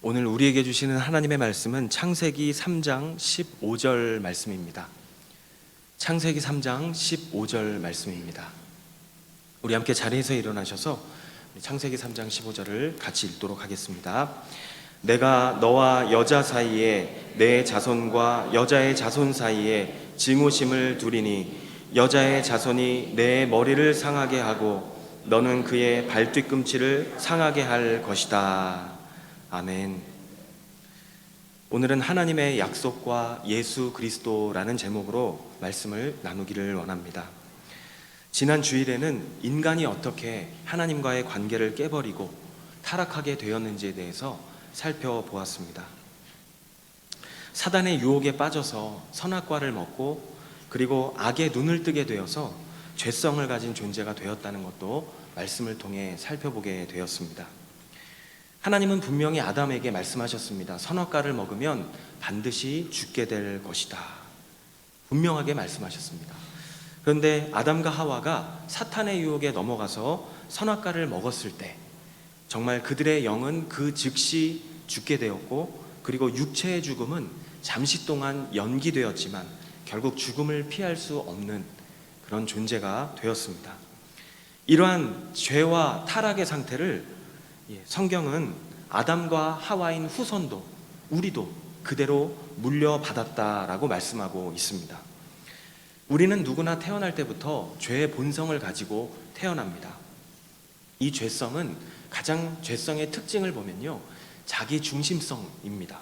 오늘 우리에게 주시는 하나님의 말씀은 창세기 3장 15절 말씀입니다. 창세기 3장 15절 말씀입니다. 우리 함께 자리에서 일어나셔서 창세기 3장 15절을 같이 읽도록 하겠습니다. 내가 너와 여자 사이에 내 자손과 여자의 자손 사이에 증오심을 두리니 여자의 자손이 내 머리를 상하게 하고 너는 그의 발뒤꿈치를 상하게 할 것이다. 아멘. 오늘은 하나님의 약속과 예수 그리스도라는 제목으로 말씀을 나누기를 원합니다. 지난 주일에는 인간이 어떻게 하나님과의 관계를 깨버리고 타락하게 되었는지에 대해서 살펴보았습니다. 사단의 유혹에 빠져서 선악과를 먹고 그리고 악의 눈을 뜨게 되어서 죄성을 가진 존재가 되었다는 것도 말씀을 통해 살펴보게 되었습니다. 하나님은 분명히 아담에게 말씀하셨습니다. 선악과를 먹으면 반드시 죽게 될 것이다. 분명하게 말씀하셨습니다. 그런데 아담과 하와가 사탄의 유혹에 넘어가서 선악과를 먹었을 때 정말 그들의 영은 그 즉시 죽게 되었고, 그리고 육체의 죽음은 잠시 동안 연기되었지만 결국 죽음을 피할 수 없는 그런 존재가 되었습니다. 이러한 죄와 타락의 상태를 성경은 아담과 하와인 후손도, 우리도 그대로 물려받았다라고 말씀하고 있습니다. 우리는 누구나 태어날 때부터 죄의 본성을 가지고 태어납니다. 이 죄성은 가장 죄성의 특징을 보면요, 자기 중심성입니다.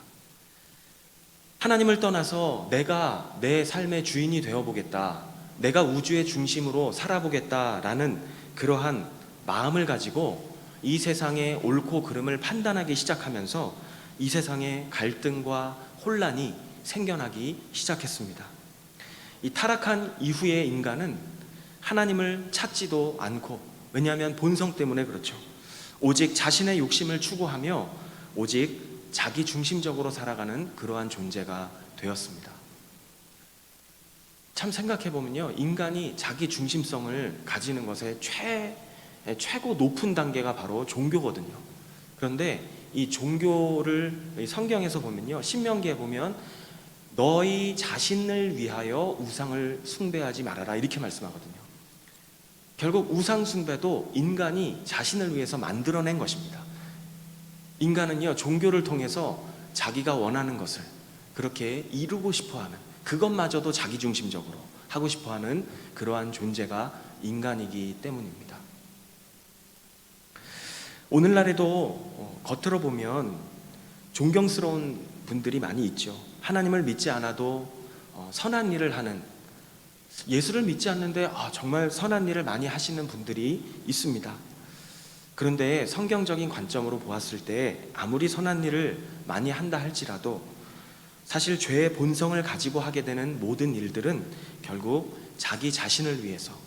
하나님을 떠나서 내가 내 삶의 주인이 되어보겠다, 내가 우주의 중심으로 살아보겠다라는 그러한 마음을 가지고 이 세상의 옳고 그름을 판단하기 시작하면서 이 세상에 갈등과 혼란이 생겨나기 시작했습니다. 이 타락한 이후의 인간은 하나님을 찾지도 않고, 왜냐하면 본성 때문에 그렇죠. 오직 자신의 욕심을 추구하며 오직 자기 중심적으로 살아가는 그러한 존재가 되었습니다. 참 생각해보면요, 인간이 자기 중심성을 가지는 것의 최고 높은 단계가 바로 종교거든요. 그런데 이 종교를 성경에서 보면요, 신명기에 보면 너희 자신을 위하여 우상을 숭배하지 말아라, 이렇게 말씀하거든요. 결국 우상 숭배도 인간이 자신을 위해서 만들어낸 것입니다. 인간은요, 종교를 통해서 자기가 원하는 것을 그렇게 이루고 싶어하는, 그것마저도 자기중심적으로 하고 싶어하는 그러한 존재가 인간이기 때문입니다. 오늘날에도 겉으로 보면 존경스러운 분들이 많이 있죠. 하나님을 믿지 않아도 선한 일을 하는, 예수를 믿지 않는데 정말 선한 일을 많이 하시는 분들이 있습니다. 그런데 성경적인 관점으로 보았을 때 아무리 선한 일을 많이 한다 할지라도 사실 죄의 본성을 가지고 하게 되는 모든 일들은 결국 자기 자신을 위해서,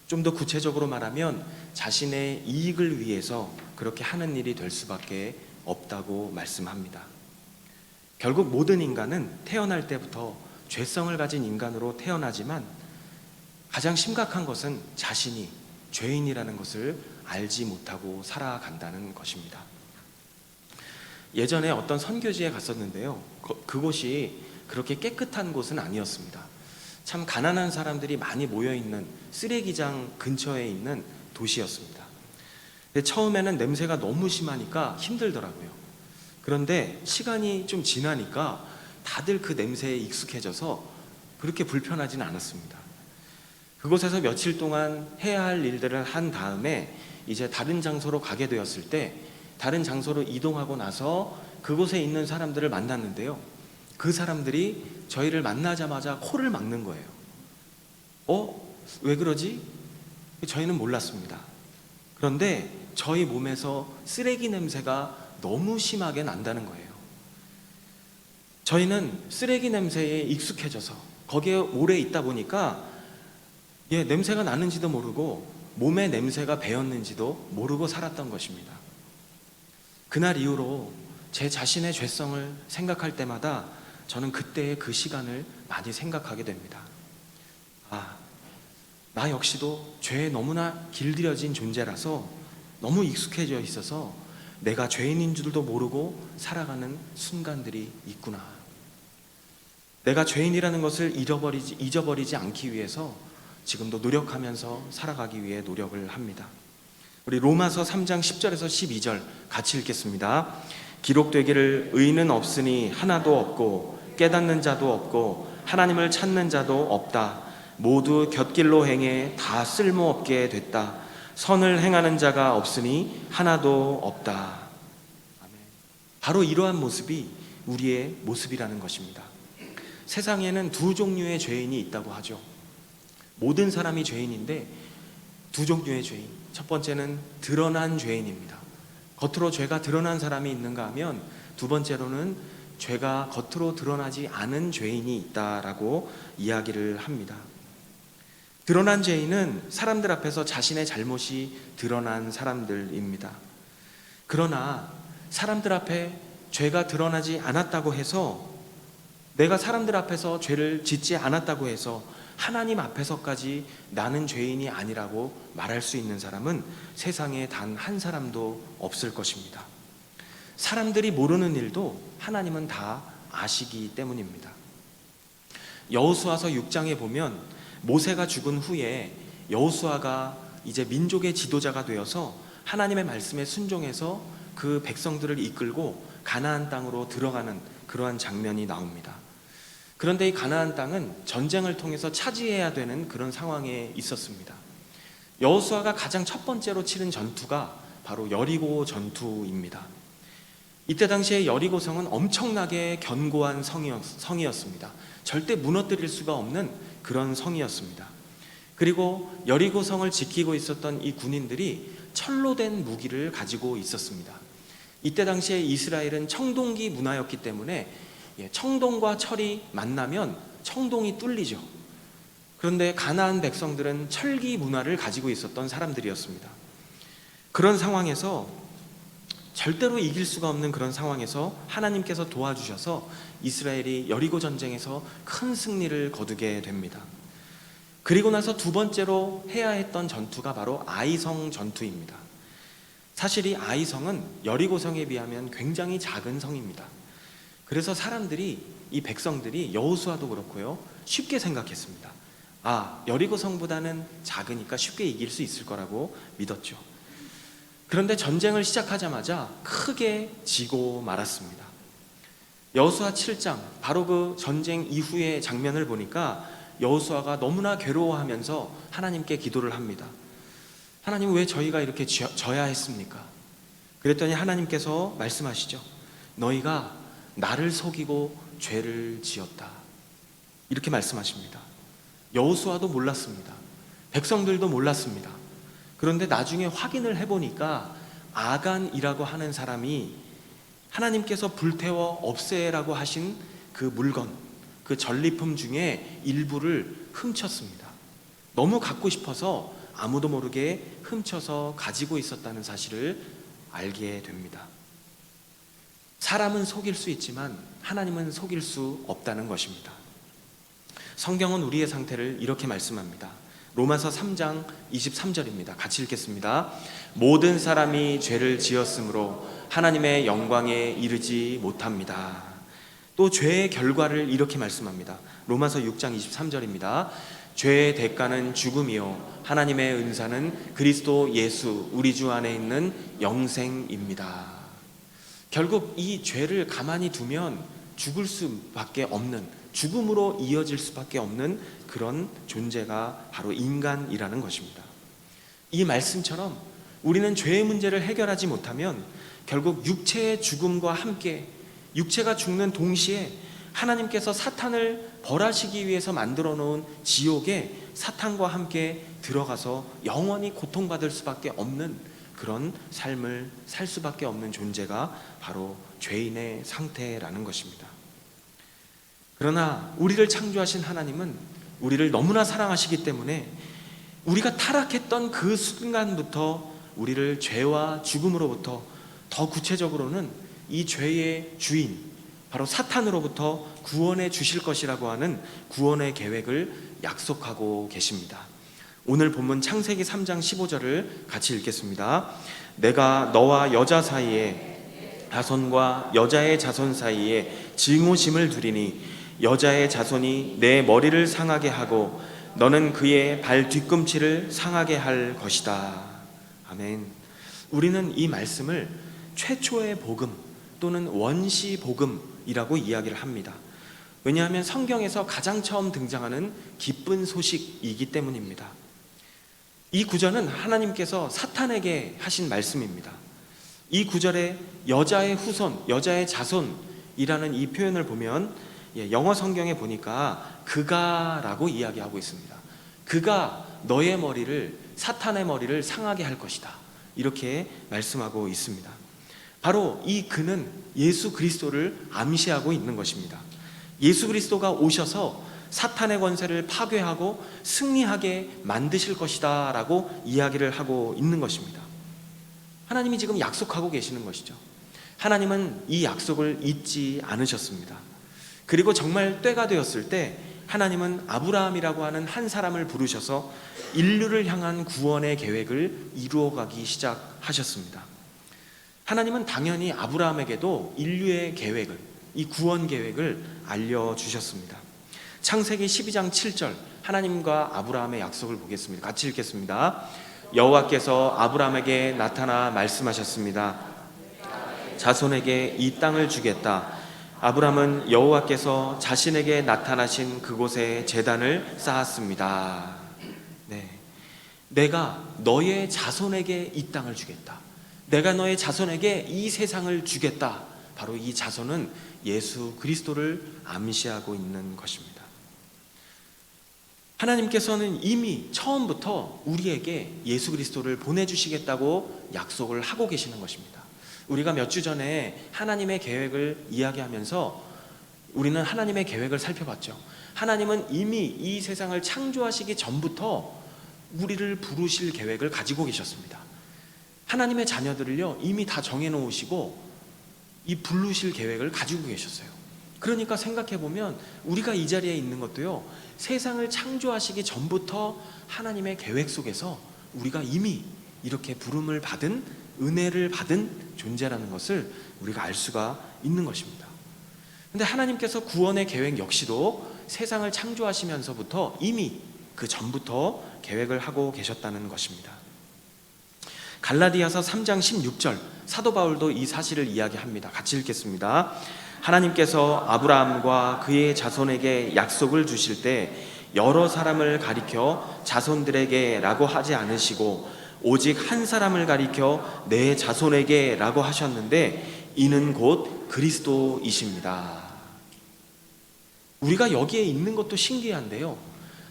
좀 더 구체적으로 말하면 자신의 이익을 위해서 그렇게 하는 일이 될 수밖에 없다고 말씀합니다. 결국 모든 인간은 태어날 때부터 죄성을 가진 인간으로 태어나지만 가장 심각한 것은 자신이 죄인이라는 것을 알지 못하고 살아간다는 것입니다. 예전에 어떤 선교지에 갔었는데요, 그곳이 그렇게 깨끗한 곳은 아니었습니다. 참 가난한 사람들이 많이 모여있는 쓰레기장 근처에 있는 도시였습니다. 근데 처음에는 냄새가 너무 심하니까 힘들더라고요. 그런데 시간이 좀 지나니까 다들 그 냄새에 익숙해져서 그렇게 불편하지는 않았습니다. 그곳에서 며칠 동안 해야 할 일들을 한 다음에 이제 다른 장소로 가게 되었을 때, 다른 장소로 이동하고 나서 그곳에 있는 사람들을 만났는데요, 그 사람들이 저희를 만나자마자 코를 막는 거예요. 왜 그러지? 저희는 몰랐습니다. 그런데 저희 몸에서 쓰레기 냄새가 너무 심하게 난다는 거예요. 저희는 쓰레기 냄새에 익숙해져서 거기에 오래 있다 보니까 냄새가 나는지도 모르고 몸에 냄새가 배었는지도 모르고 살았던 것입니다. 그날 이후로 제 자신의 죄성을 생각할 때마다 저는 그때의 그 시간을 많이 생각하게 됩니다. 나 역시도 죄에 너무나 길들여진 존재라서 너무 익숙해져 있어서 내가 죄인인 줄도 모르고 살아가는 순간들이 있구나. 내가 죄인이라는 것을 잊어버리지 않기 위해서 지금도 노력하면서 살아가기 위해 노력을 합니다. 우리 로마서 3장 10절에서 12절 같이 읽겠습니다. 기록되기를 의인은 없으니 하나도 없고 깨닫는 자도 없고 하나님을 찾는 자도 없다. 모두 곁길로 행해 다 쓸모없게 됐다. 선을 행하는 자가 없으니 하나도 없다. 아멘. 바로 이러한 모습이 우리의 모습이라는 것입니다. 세상에는 두 종류의 죄인이 있다고 하죠. 모든 사람이 죄인인데 두 종류의 죄인. 첫 번째는 드러난 죄인입니다. 겉으로 죄가 드러난 사람이 있는가 하면 두 번째로는 죄가 겉으로 드러나지 않은 죄인이 있다라고 이야기를 합니다. 드러난 죄인은 사람들 앞에서 자신의 잘못이 드러난 사람들입니다. 그러나 사람들 앞에 죄가 드러나지 않았다고 해서, 내가 사람들 앞에서 죄를 짓지 않았다고 해서 하나님 앞에서까지 나는 죄인이 아니라고 말할 수 있는 사람은 세상에 단 한 사람도 없을 것입니다. 사람들이 모르는 일도 하나님은 다 아시기 때문입니다. 여호수아서 6장에 보면 모세가 죽은 후에 여호수아가 이제 민족의 지도자가 되어서 하나님의 말씀에 순종해서 그 백성들을 이끌고 가나안 땅으로 들어가는 그러한 장면이 나옵니다. 그런데 이 가나안 땅은 전쟁을 통해서 차지해야 되는 그런 상황에 있었습니다. 여호수아가 가장 첫 번째로 치른 전투가 바로 여리고 전투입니다. 이때 당시에 여리고성은 엄청나게 견고한 성이었습니다. 절대 무너뜨릴 수가 없는 그런 성이었습니다. 그리고 여리고성을 지키고 있었던 이 군인들이 철로 된 무기를 가지고 있었습니다. 이때 당시에 이스라엘은 청동기 문화였기 때문에 청동과 철이 만나면 청동이 뚫리죠. 그런데 가나안 백성들은 철기 문화를 가지고 있었던 사람들이었습니다. 그런 상황에서, 절대로 이길 수가 없는 그런 상황에서 하나님께서 도와주셔서 이스라엘이 여리고 전쟁에서 큰 승리를 거두게 됩니다. 그리고 나서 두 번째로 해야 했던 전투가 바로 아이성 전투입니다. 사실 이 아이성은 여리고성에 비하면 굉장히 작은 성입니다. 그래서 사람들이, 이 백성들이, 여호수아도 그렇고요, 쉽게 생각했습니다. 여리고성보다는 작으니까 쉽게 이길 수 있을 거라고 믿었죠. 그런데 전쟁을 시작하자마자 크게 지고 말았습니다. 여호수아 7장, 바로 그 전쟁 이후의 장면을 보니까 여호수아가 너무나 괴로워하면서 하나님께 기도를 합니다. 하나님, 왜 저희가 이렇게 져야 했습니까? 그랬더니 하나님께서 말씀하시죠. 너희가 나를 속이고 죄를 지었다. 이렇게 말씀하십니다. 여호수아도 몰랐습니다. 백성들도 몰랐습니다. 그런데 나중에 확인을 해보니까 아간이라고 하는 사람이 하나님께서 불태워 없애라고 하신 그 물건, 그 전리품 중에 일부를 훔쳤습니다. 너무 갖고 싶어서 아무도 모르게 훔쳐서 가지고 있었다는 사실을 알게 됩니다. 사람은 속일 수 있지만 하나님은 속일 수 없다는 것입니다. 성경은 우리의 상태를 이렇게 말씀합니다. 로마서 3장 23절입니다. 같이 읽겠습니다. 모든 사람이 죄를 지었으므로 하나님의 영광에 이르지 못합니다. 또 죄의 결과를 이렇게 말씀합니다. 로마서 6장 23절입니다. 죄의 대가는 죽음이요 하나님의 은사는 그리스도 예수 우리 주 안에 있는 영생입니다. 결국 이 죄를 가만히 두면 죽을 수밖에 없는, 죽음으로 이어질 수밖에 없는 그런 존재가 바로 인간이라는 것입니다. 이 말씀처럼 우리는 죄의 문제를 해결하지 못하면 결국 육체의 죽음과 함께, 육체가 죽는 동시에 하나님께서 사탄을 벌하시기 위해서 만들어 놓은 지옥에 사탄과 함께 들어가서 영원히 고통받을 수밖에 없는 그런 삶을 살 수밖에 없는 존재가 바로 죄인의 상태라는 것입니다. 그러나 우리를 창조하신 하나님은 우리를 너무나 사랑하시기 때문에 우리가 타락했던 그 순간부터 우리를 죄와 죽음으로부터, 더 구체적으로는 이 죄의 주인 바로 사탄으로부터 구원해 주실 것이라고 하는 구원의 계획을 약속하고 계십니다. 오늘 본문 창세기 3장 15절을 같이 읽겠습니다. 내가 너와 여자 사이에 자손과 여자의 자손 사이에 증오심을 두리니 여자의 자손이 내 머리를 상하게 하고 너는 그의 발 뒤꿈치를 상하게 할 것이다. 아멘. 우리는 이 말씀을 최초의 복음 또는 원시 복음이라고 이야기를 합니다. 왜냐하면 성경에서 가장 처음 등장하는 기쁜 소식이기 때문입니다. 이 구절은 하나님께서 사탄에게 하신 말씀입니다. 이 구절에 여자의 후손, 여자의 자손이라는 이 표현을 보면 영어 성경에 보니까 그가라고 이야기하고 있습니다. 그가 너의 머리를, 사탄의 머리를 상하게 할 것이다, 이렇게 말씀하고 있습니다. 바로 이 그는 예수 그리스도를 암시하고 있는 것입니다. 예수 그리스도가 오셔서 사탄의 권세를 파괴하고 승리하게 만드실 것이다 라고 이야기를 하고 있는 것입니다. 하나님이 지금 약속하고 계시는 것이죠. 하나님은 이 약속을 잊지 않으셨습니다. 그리고 정말 때가 되었을 때 하나님은 아브라함이라고 하는 한 사람을 부르셔서 인류를 향한 구원의 계획을 이루어가기 시작하셨습니다. 하나님은 당연히 아브라함에게도 인류의 계획을, 이 구원 계획을 알려주셨습니다. 창세기 12장 7절 하나님과 아브라함의 약속을 보겠습니다. 같이 읽겠습니다. 여호와께서 아브라함에게 나타나 말씀하셨습니다. 자손에게 이 땅을 주겠다. 아브라함은 여호와께서 자신에게 나타나신 그곳에 제단을 쌓았습니다. 내가 너의 자손에게 이 땅을 주겠다. 내가 너의 자손에게 이 세상을 주겠다. 바로 이 자손은 예수 그리스도를 암시하고 있는 것입니다. 하나님께서는 이미 처음부터 우리에게 예수 그리스도를 보내주시겠다고 약속을 하고 계시는 것입니다. 우리가 몇 주 전에 하나님의 계획을 이야기하면서 우리는 하나님의 계획을 살펴봤죠. 하나님은 이미 이 세상을 창조하시기 전부터 우리를 부르실 계획을 가지고 계셨습니다. 하나님의 자녀들을요 이미 다 정해놓으시고 이 부르실 계획을 가지고 계셨어요. 그러니까 생각해보면 우리가 이 자리에 있는 것도요, 세상을 창조하시기 전부터 하나님의 계획 속에서 우리가 이미 이렇게 부름을 받은, 은혜를 받은 존재라는 것을 우리가 알 수가 있는 것입니다. 근데 하나님께서 구원의 계획 역시도 세상을 창조하시면서부터 이미 그 전부터 계획을 하고 계셨다는 것입니다. 갈라디아서 3장 16절 사도 바울도 이 사실을 이야기합니다. 같이 읽겠습니다. 하나님께서 아브라함과 그의 자손에게 약속을 주실 때 여러 사람을 가리켜 자손들에게 라고 하지 않으시고 오직 한 사람을 가리켜 내 자손에게 라고 하셨는데 이는 곧 그리스도이십니다. 우리가 여기에 있는 것도 신기한데요,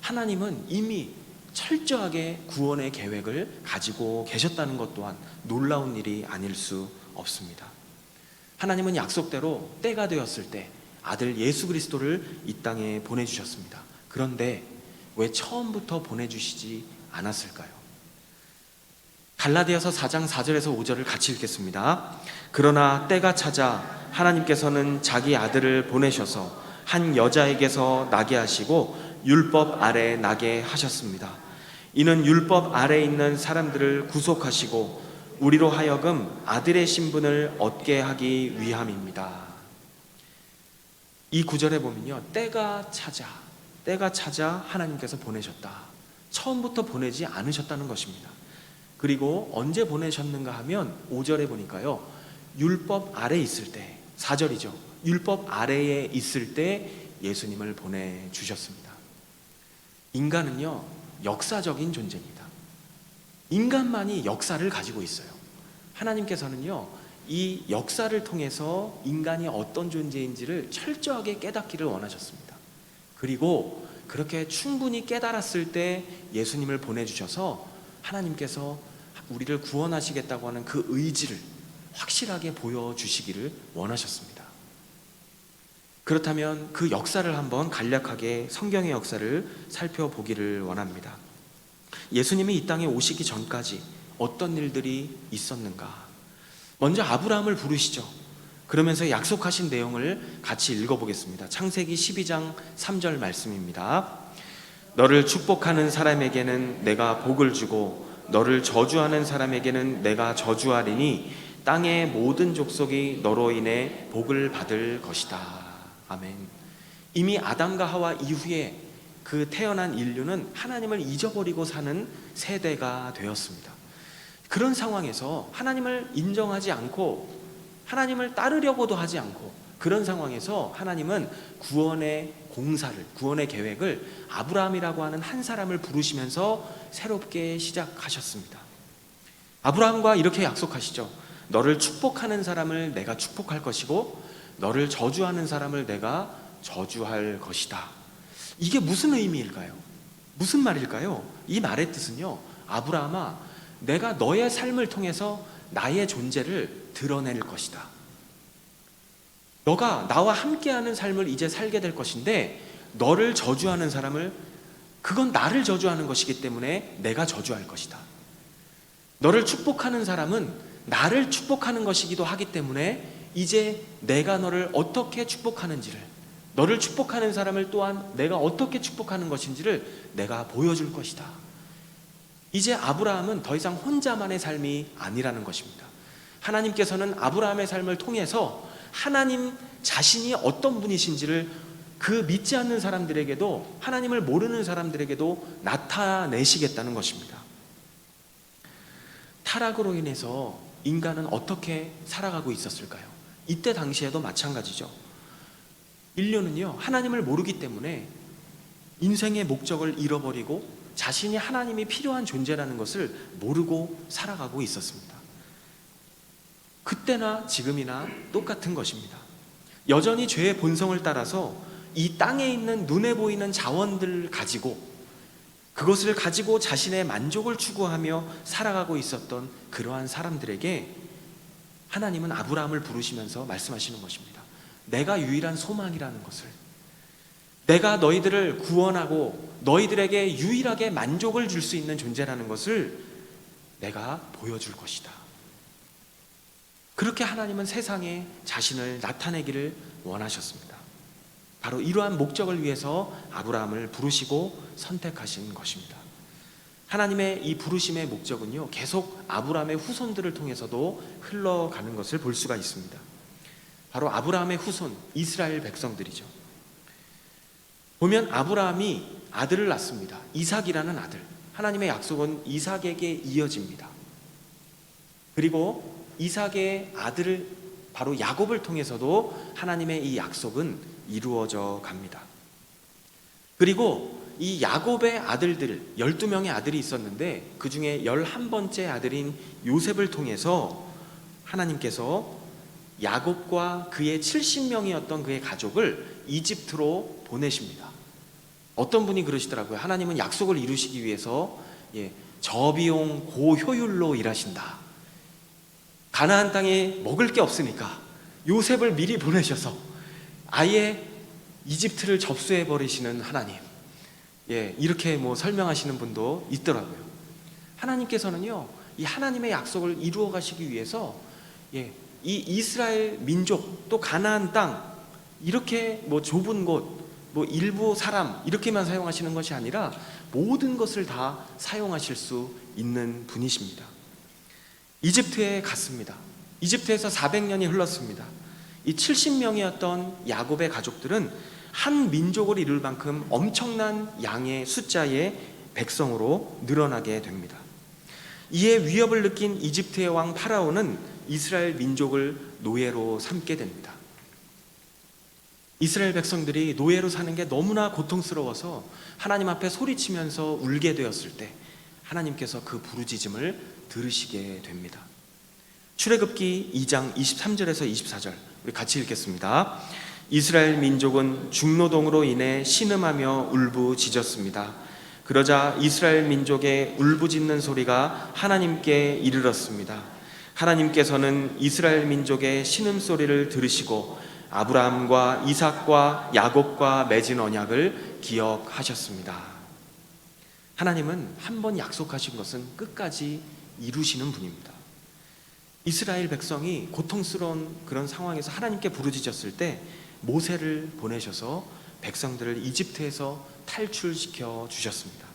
하나님은 이미 철저하게 구원의 계획을 가지고 계셨다는 것 또한 놀라운 일이 아닐 수 없습니다. 하나님은 약속대로 때가 되었을 때 아들 예수 그리스도를 이 땅에 보내주셨습니다. 그런데 왜 처음부터 보내주시지 않았을까요? 갈라디아서 4장 4절에서 5절을 같이 읽겠습니다. 그러나 때가 찾아 하나님께서는 자기 아들을 보내셔서 한 여자에게서 나게 하시고 율법 아래 나게 하셨습니다. 이는 율법 아래 있는 사람들을 구속하시고 우리로 하여금 아들의 신분을 얻게 하기 위함입니다. 이 구절에 보면요, 때가 찾아 하나님께서 보내셨다. 처음부터 보내지 않으셨다는 것입니다. 그리고 언제 보내셨는가 하면 5절에 보니까요, 율법 아래 있을 때, 4절이죠. 율법 아래에 있을 때 예수님을 보내주셨습니다. 인간은요, 역사적인 존재입니다. 인간만이 역사를 가지고 있어요. 하나님께서는요, 이 역사를 통해서 인간이 어떤 존재인지를 철저하게 깨닫기를 원하셨습니다. 그리고 그렇게 충분히 깨달았을 때 예수님을 보내주셔서 하나님께서 우리를 구원하시겠다고 하는 그 의지를 확실하게 보여주시기를 원하셨습니다. 그렇다면 그 역사를 한번 간략하게 성경의 역사를 살펴보기를 원합니다. 예수님이 이 땅에 오시기 전까지 어떤 일들이 있었는가? 먼저 아브라함을 부르시죠. 그러면서 약속하신 내용을 같이 읽어보겠습니다. 창세기 12장 3절 말씀입니다. 너를 축복하는 사람에게는 내가 복을 주고 너를 저주하는 사람에게는 내가 저주하리니 땅의 모든 족속이 너로 인해 복을 받을 것이다. 아멘. 이미 아담과 하와 이후에 그 태어난 인류는 하나님을 잊어버리고 사는 세대가 되었습니다. 그런 상황에서 하나님을 인정하지 않고 하나님을 따르려고도 하지 않고 그런 상황에서 하나님은 구원의 공사를, 구원의 계획을 아브라함이라고 하는 한 사람을 부르시면서 새롭게 시작하셨습니다. 아브라함과 이렇게 약속하시죠. 너를 축복하는 사람을 내가 축복할 것이고 너를 저주하는 사람을 내가 저주할 것이다. 이게 무슨 의미일까요? 무슨 말일까요? 이 말의 뜻은요, 아브라함아, 내가 너의 삶을 통해서 나의 존재를 드러낼 것이다. 너가 나와 함께하는 삶을 이제 살게 될 것인데 너를 저주하는 사람을, 그건 나를 저주하는 것이기 때문에 내가 저주할 것이다. 너를 축복하는 사람은 나를 축복하는 것이기도 하기 때문에 이제 내가 너를 어떻게 축복하는지를, 너를 축복하는 사람을 또한 내가 어떻게 축복하는 것인지를 내가 보여줄 것이다. 이제 아브라함은 더 이상 혼자만의 삶이 아니라는 것입니다. 하나님께서는 아브라함의 삶을 통해서 하나님 자신이 어떤 분이신지를 그 믿지 않는 사람들에게도, 하나님을 모르는 사람들에게도 나타내시겠다는 것입니다. 타락으로 인해서 인간은 어떻게 살아가고 있었을까요? 이때 당시에도 마찬가지죠. 인류는요, 하나님을 모르기 때문에 인생의 목적을 잃어버리고 자신이 하나님이 필요한 존재라는 것을 모르고 살아가고 있었습니다. 그때나 지금이나 똑같은 것입니다. 여전히 죄의 본성을 따라서 이 땅에 있는 눈에 보이는 자원들을 가지고, 그것을 가지고 자신의 만족을 추구하며 살아가고 있었던 그러한 사람들에게 하나님은 아브라함을 부르시면서 말씀하시는 것입니다. 내가 유일한 소망이라는 것을, 내가 너희들을 구원하고 너희들에게 유일하게 만족을 줄 수 있는 존재라는 것을 내가 보여줄 것이다. 그렇게 하나님은 세상에 자신을 나타내기를 원하셨습니다. 바로 이러한 목적을 위해서 아브라함을 부르시고 선택하신 것입니다. 하나님의 이 부르심의 목적은요, 계속 아브라함의 후손들을 통해서도 흘러가는 것을 볼 수가 있습니다. 바로 아브라함의 후손, 이스라엘 백성들이죠. 보면 아브라함이 아들을 낳습니다. 이삭이라는 아들. 하나님의 약속은 이삭에게 이어집니다. 그리고 이삭의 아들 바로 야곱을 통해서도 하나님의 이 약속은 이루어져 갑니다. 그리고 이 야곱의 아들들, 12명의 아들이 있었는데 그 중에 11번째 아들인 요셉을 통해서 하나님께서 야곱과 그의 70명이었던 그의 가족을 이집트로 보내십니다. 어떤 분이 그러시더라고요. 하나님은 약속을 이루시기 위해서 저비용 고효율로 일하신다. 가나안 땅에 먹을 게 없으니까 요셉을 미리 보내셔서 아예 이집트를 접수해 버리시는 하나님. 이렇게 설명하시는 분도 있더라고요. 하나님께서는요, 이 하나님의 약속을 이루어 가시기 위해서 이 이스라엘 민족, 또 가나안 땅, 이렇게 좁은 곳, 일부 사람 이렇게만 사용하시는 것이 아니라 모든 것을 다 사용하실 수 있는 분이십니다. 이집트에 갔습니다. 이집트에서 400년이 흘렀습니다. 이 70명이었던 야곱의 가족들은 한 민족을 이룰 만큼 엄청난 양의 숫자의 백성으로 늘어나게 됩니다. 이에 위협을 느낀 이집트의 왕 파라오는 이스라엘 민족을 노예로 삼게 됩니다. 이스라엘 백성들이 노예로 사는 게 너무나 고통스러워서 하나님 앞에 소리치면서 울게 되었을 때 하나님께서 그 부르짖음을 들으시게 됩니다. 출애굽기 2장 23절에서 24절 우리 같이 읽겠습니다. 이스라엘 민족은 중노동으로 인해 신음하며 울부짖었습니다. 그러자 이스라엘 민족의 울부짖는 소리가 하나님께 이르렀습니다. 하나님께서는 이스라엘 민족의 신음소리를 들으시고 아브라함과 이삭과 야곱과 맺은 언약을 기억하셨습니다. 하나님은 한 번 약속하신 것은 끝까지 이루시는 분입니다. 이스라엘 백성이 고통스러운 그런 상황에서 하나님께 부르짖었을 때 모세를 보내셔서 백성들을 이집트에서 탈출시켜 주셨습니다.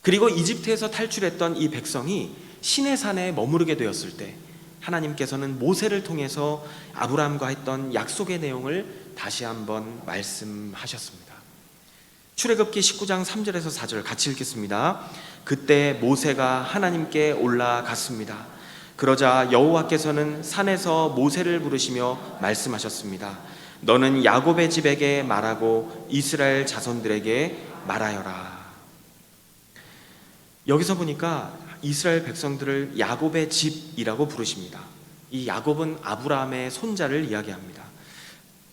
그리고 이집트에서 탈출했던 이 백성이 시내산에 머무르게 되었을 때 하나님께서는 모세를 통해서 아브라함과 했던 약속의 내용을 다시 한번 말씀하셨습니다. 출애굽기 19장 3절에서 4절 같이 읽겠습니다. 그때 모세가 하나님께 올라갔습니다. 그러자 여호와께서는 산에서 모세를 부르시며 말씀하셨습니다. 너는 야곱의 집에게 말하고 이스라엘 자손들에게 말하여라. 여기서 보니까 이스라엘 백성들을 야곱의 집이라고 부르십니다. 이 야곱은 아브라함의 손자를 이야기합니다.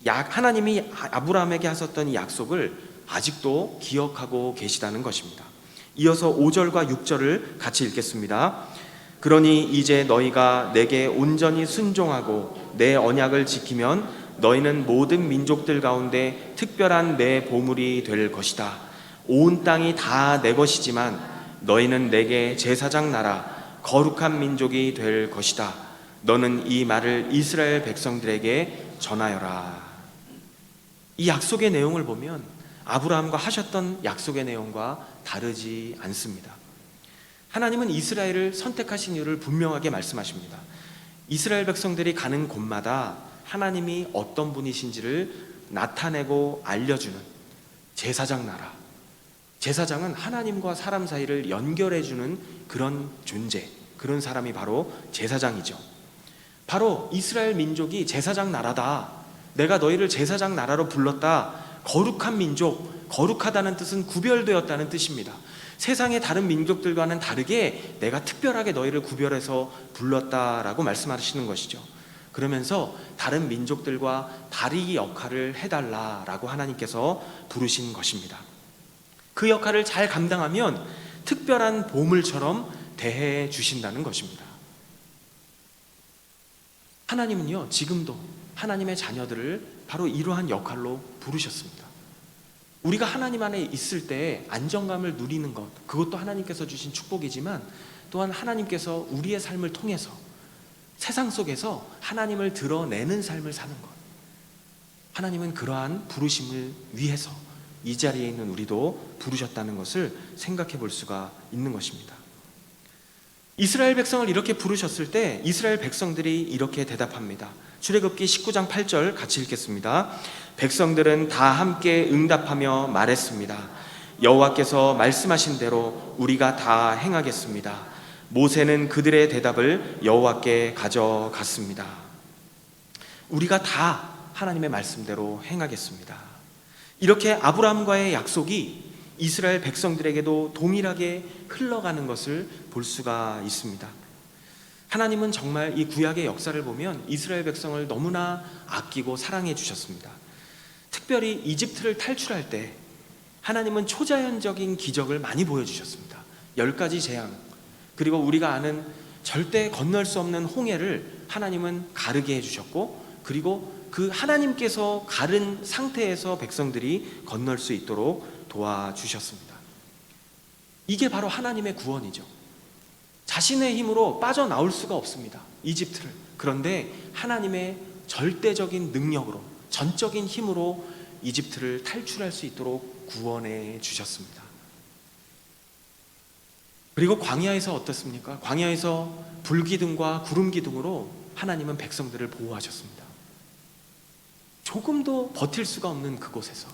하나님이 아브라함에게 하셨던 이 약속을 아직도 기억하고 계시다는 것입니다. 이어서 5절과 6절을 같이 읽겠습니다. 그러니 이제 너희가 내게 온전히 순종하고 내 언약을 지키면 너희는 모든 민족들 가운데 특별한 내 보물이 될 것이다. 온 땅이 다 내 것이지만 너희는 내게 제사장 나라 거룩한 민족이 될 것이다. 너는 이 말을 이스라엘 백성들에게 전하여라. 이 약속의 내용을 보면 아브라함과 하셨던 약속의 내용과 다르지 않습니다. 하나님은 이스라엘을 선택하신 이유를 분명하게 말씀하십니다. 이스라엘 백성들이 가는 곳마다 하나님이 어떤 분이신지를 나타내고 알려주는 제사장 나라. 제사장은 하나님과 사람 사이를 연결해주는 그런 존재, 그런 사람이 바로 제사장이죠. 바로 이스라엘 민족이 제사장 나라다. 내가 너희를 제사장 나라로 불렀다. 거룩한 민족, 거룩하다는 뜻은 구별되었다는 뜻입니다. 세상의 다른 민족들과는 다르게 내가 특별하게 너희를 구별해서 불렀다라고 말씀하시는 것이죠. 그러면서 다른 민족들과 다리 역할을 해달라라고 하나님께서 부르신 것입니다. 그 역할을 잘 감당하면 특별한 보물처럼 대해 주신다는 것입니다. 하나님은요, 지금도 하나님의 자녀들을 바로 이러한 역할로 부르셨습니다. 우리가 하나님 안에 있을 때 안정감을 누리는 것, 그것도 하나님께서 주신 축복이지만 또한 하나님께서 우리의 삶을 통해서 세상 속에서 하나님을 드러내는 삶을 사는 것, 하나님은 그러한 부르심을 위해서 이 자리에 있는 우리도 부르셨다는 것을 생각해 볼 수가 있는 것입니다. 이스라엘 백성을 이렇게 부르셨을 때 이스라엘 백성들이 이렇게 대답합니다. 출애굽기 19장 8절 같이 읽겠습니다. 백성들은 다 함께 응답하며 말했습니다. 여호와께서 말씀하신 대로 우리가 다 행하겠습니다. 모세는 그들의 대답을 여호와께 가져갔습니다. 우리가 다 하나님의 말씀대로 행하겠습니다. 이렇게 아브라함과의 약속이 이스라엘 백성들에게도 동일하게 흘러가는 것을 볼 수가 있습니다. 하나님은 정말 이 구약의 역사를 보면 이스라엘 백성을 너무나 아끼고 사랑해 주셨습니다. 특별히 이집트를 탈출할 때 하나님은 초자연적인 기적을 많이 보여주셨습니다. 10가지 재앙, 그리고 우리가 아는 절대 건널 수 없는 홍해를 하나님은 가르게 해주셨고, 그리고 그 하나님께서 가른 상태에서 백성들이 건널 수 있도록 도와주셨습니다. 이게 바로 하나님의 구원이죠. 자신의 힘으로 빠져나올 수가 없습니다, 이집트를. 그런데 하나님의 절대적인 능력으로, 전적인 힘으로 이집트를 탈출할 수 있도록 구원해 주셨습니다. 그리고 광야에서 어떻습니까? 광야에서 불기둥과 구름기둥으로 하나님은 백성들을 보호하셨습니다. 조금도 버틸 수가 없는 그곳에서,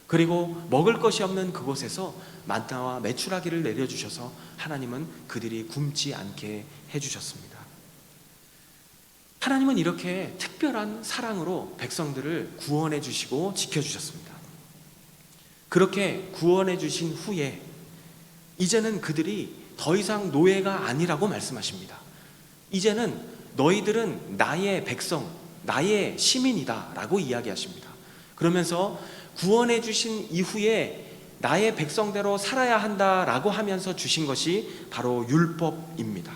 그리고 먹을 것이 없는 그곳에서 만나와 메추라기를 내려주셔서 하나님은 그들이 굶지 않게 해주셨습니다. 하나님은 이렇게 특별한 사랑으로 백성들을 구원해 주시고 지켜주셨습니다. 그렇게 구원해 주신 후에 이제는 그들이 더 이상 노예가 아니라고 말씀하십니다. 이제는 너희들은 나의 백성, 나의 시민이다 라고 이야기하십니다. 그러면서 구원해 주신 이후에 나의 백성대로 살아야 한다라고 하면서 주신 것이 바로 율법입니다.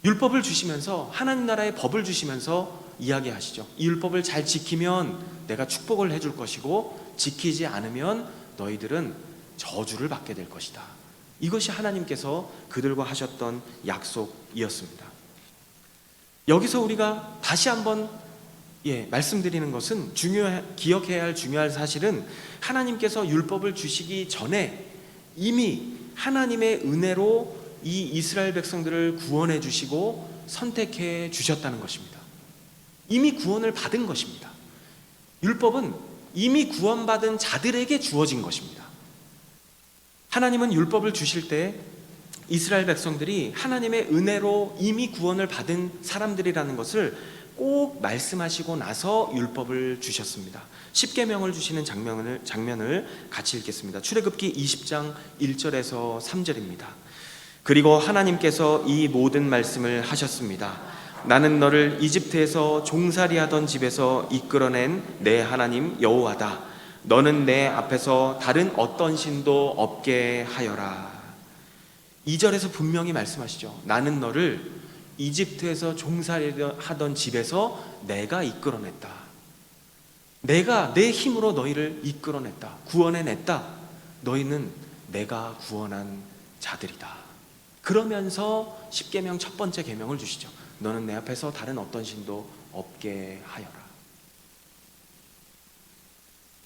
율법을 주시면서, 하나님 나라의 법을 주시면서 이야기하시죠. 이 율법을 잘 지키면 내가 축복을 해줄 것이고, 지키지 않으면 너희들은 저주를 받게 될 것이다. 이것이 하나님께서 그들과 하셨던 약속이었습니다. 여기서 우리가 다시 한번 말씀드리는 것은 기억해야 할 중요한 사실은 하나님께서 율법을 주시기 전에 이미 하나님의 은혜로 이 이스라엘 백성들을 구원해 주시고 선택해 주셨다는 것입니다. 이미 구원을 받은 것입니다. 율법은 이미 구원받은 자들에게 주어진 것입니다. 하나님은 율법을 주실 때 이스라엘 백성들이 하나님의 은혜로 이미 구원을 받은 사람들이라는 것을 꼭 말씀하시고 나서 율법을 주셨습니다. 십계명을 주시는 장면을 같이 읽겠습니다. 출애굽기 20장 1절에서 3절입니다. 그리고 하나님께서 이 모든 말씀을 하셨습니다. 나는 너를 이집트에서 종살이하던 집에서 이끌어낸 내 하나님 여호와다. 너는 내 앞에서 다른 어떤 신도 없게 하여라. 2절에서 분명히 말씀하시죠. 나는 너를 이집트에서 종살이하던 집에서 내가 이끌어냈다. 내가 내 힘으로 너희를 이끌어냈다. 구원해냈다. 너희는 내가 구원한 자들이다. 그러면서 십계명 첫 번째 계명을 주시죠. 너는 내 앞에서 다른 어떤 신도 없게 하여라.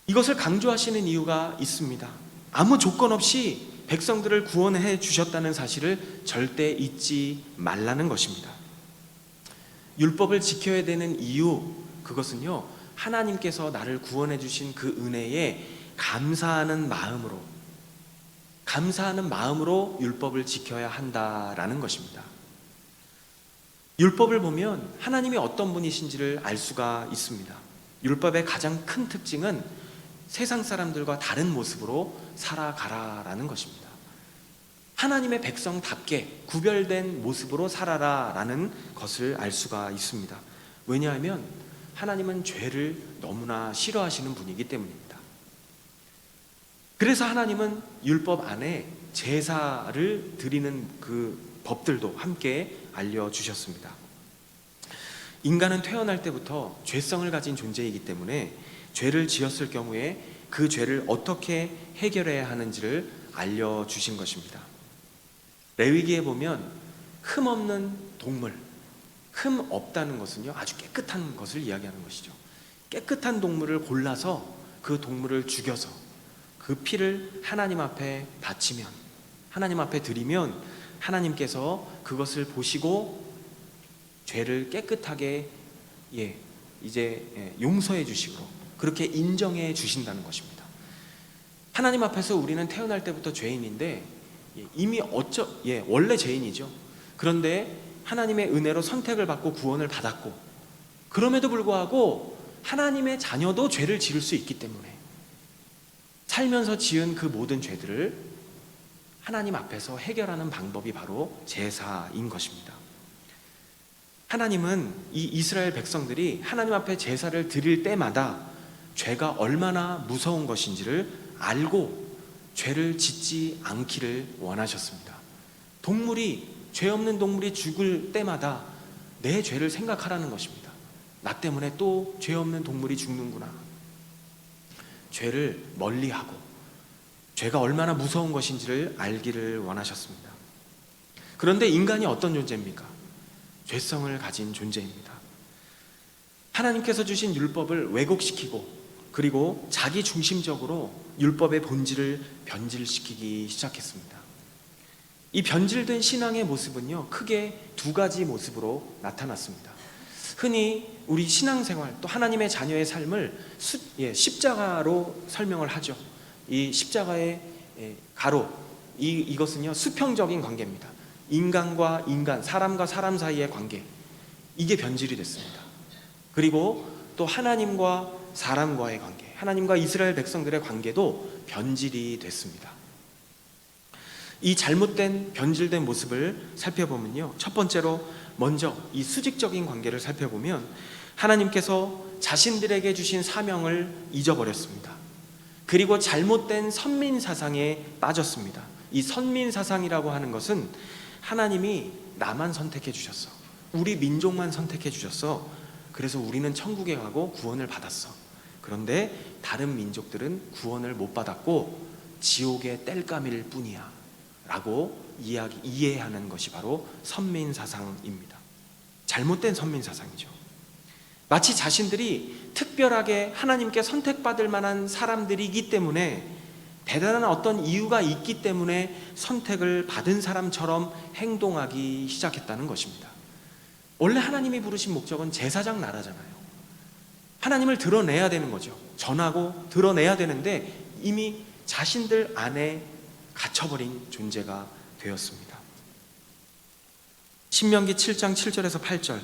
이것을 강조하시는 이유가 있습니다. 아무 조건 없이 백성들을 구원해 주셨다는 사실을 절대 잊지 말라는 것입니다. 율법을 지켜야 되는 이유, 그것은요, 하나님께서 나를 구원해 주신 그 은혜에 감사하는 마음으로 율법을 지켜야 한다라는 것입니다. 율법을 보면 하나님이 어떤 분이신지를 알 수가 있습니다. 율법의 가장 큰 특징은 세상 사람들과 다른 모습으로 살아가라라는 것입니다. 하나님의 백성답게 구별된 모습으로 살아라라는 것을 알 수가 있습니다. 왜냐하면 하나님은 죄를 너무나 싫어하시는 분이기 때문입니다. 그래서 하나님은 율법 안에 제사를 드리는 그 법들도 함께 알려주셨습니다. 인간은 태어날 때부터 죄성을 가진 존재이기 때문에 죄를 지었을 경우에 그 죄를 어떻게 해결해야 하는지를 알려주신 것입니다. 레위기에 보면 흠 없는 동물, 흠 없다는 것은요, 아주 깨끗한 것을 이야기하는 것이죠. 깨끗한 동물을 골라서 그 동물을 죽여서 그 피를 하나님 앞에 바치면, 하나님 앞에 드리면 하나님께서 그것을 보시고 죄를 깨끗하게 용서해 주시고 그렇게 인정해 주신다는 것입니다. 하나님 앞에서 우리는 태어날 때부터 죄인인데 이미 원래 죄인이죠. 그런데 하나님의 은혜로 선택을 받고 구원을 받았고, 그럼에도 불구하고 하나님의 자녀도 죄를 지을 수 있기 때문에 살면서 지은 그 모든 죄들을 하나님 앞에서 해결하는 방법이 바로 제사인 것입니다. 하나님은 이 이스라엘 백성들이 하나님 앞에 제사를 드릴 때마다 죄가 얼마나 무서운 것인지를 알고 죄를 짓지 않기를 원하셨습니다. 죄 없는 동물이 죽을 때마다 내 죄를 생각하라는 것입니다. 나 때문에 또 죄 없는 동물이 죽는구나. 죄를 멀리하고 죄가 얼마나 무서운 것인지를 알기를 원하셨습니다. 그런데 인간이 어떤 존재입니까? 죄성을 가진 존재입니다. 하나님께서 주신 율법을 왜곡시키고 그리고 자기 중심적으로 율법의 본질을 변질시키기 시작했습니다. 이 변질된 신앙의 모습은요, 크게 두 가지 모습으로 나타났습니다. 흔히 우리 신앙생활 또 하나님의 자녀의 삶을 십자가로 설명을 하죠. 이 십자가의 가로, 이것은요 수평적인 관계입니다. 인간과 인간, 사람과 사람 사이의 관계, 이게 변질이 됐습니다. 그리고 또 하나님과 사람과의 관계, 하나님과 이스라엘 백성들의 관계도 변질이 됐습니다. 이 잘못된 변질된 모습을 살펴보면요, 첫 번째로 먼저 이 수직적인 관계를 살펴보면 하나님께서 자신들에게 주신 사명을 잊어버렸습니다. 그리고 잘못된 선민사상에 빠졌습니다. 이 선민사상이라고 하는 것은 하나님이 나만 선택해 주셨어, 우리 민족만 선택해 주셨어, 그래서 우리는 천국에 가고 구원을 받았어. 그런데 다른 민족들은 구원을 못 받았고 지옥의 땔감일 뿐이야 라고 이해하는 것이 바로 선민사상입니다. 잘못된 선민사상이죠. 마치 자신들이 특별하게 하나님께 선택받을 만한 사람들이기 때문에, 대단한 어떤 이유가 있기 때문에 선택을 받은 사람처럼 행동하기 시작했다는 것입니다. 원래 하나님이 부르신 목적은 제사장 나라잖아요. 하나님을 드러내야 되는 거죠. 전하고 드러내야 되는데 이미 자신들 안에 갇혀버린 존재가 되었습니다. 신명기 7장 7절에서 8절